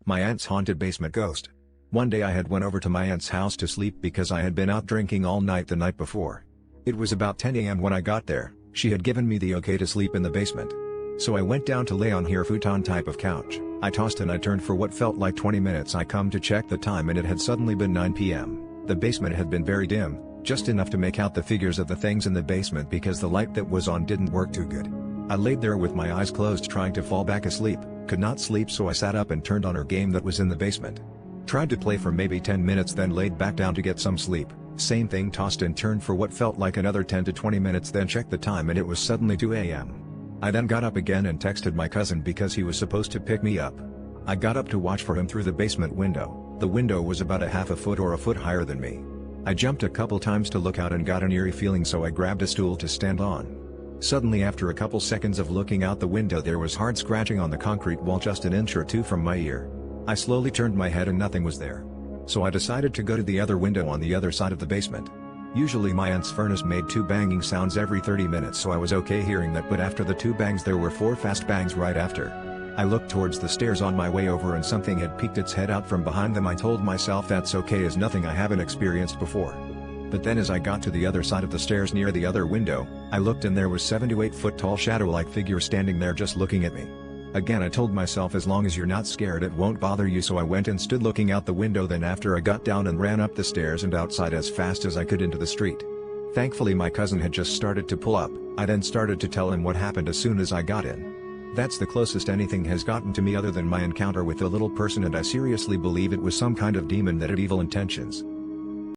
My aunt's haunted basement ghost. One day I had went over to my aunt's house to sleep because I had been out drinking all night the night before. It was about 10 a.m. when I got there. She had given me the okay to sleep in the basement. So I went down to lay on her futon type of couch. I tossed and I turned for what felt like 20 minutes. I come to check the time and it had suddenly been 9 p.m. The basement had been very dim, just enough to make out the figures of the things in the basement because the light that was on didn't work too good. I laid there with my eyes closed trying to fall back asleep, could not sleep, so I sat up and turned on her game that was in the basement. Tried to play for maybe 10 minutes, then laid back down to get some sleep. Same thing, tossed and turned for what felt like another 10 to 20 minutes, then checked the time and it was suddenly 2 a.m. I then got up again and texted my cousin because he was supposed to pick me up. I got up to watch for him through the basement window. The window was about a half a foot or a foot higher than me. I jumped a couple times to look out and got an eerie feeling, so I grabbed a stool to stand on. Suddenly, after a couple seconds of looking out the window, there was hard scratching on the concrete wall just an inch or two from my ear. I slowly turned my head and nothing was there. So I decided to go to the other window on the other side of the basement. Usually my aunt's furnace made 2 banging sounds every 30 minutes, so I was okay hearing that, but after the 2 bangs there were 4 fast bangs right after. I looked towards the stairs on my way over and something had peeked its head out from behind them. I told myself that's okay, as nothing I haven't experienced before. But then as I got to the other side of the stairs near the other window, I looked and there was 7 to 8 foot tall shadow-like figure standing there just looking at me. Again I told myself as long as you're not scared it won't bother you, so I went and stood looking out the window. Then after I got down and ran up the stairs and outside as fast as I could into the street. Thankfully my cousin had just started to pull up. I then started to tell him what happened as soon as I got in. That's the closest anything has gotten to me other than my encounter with the little person, and I seriously believe it was some kind of demon that had evil intentions.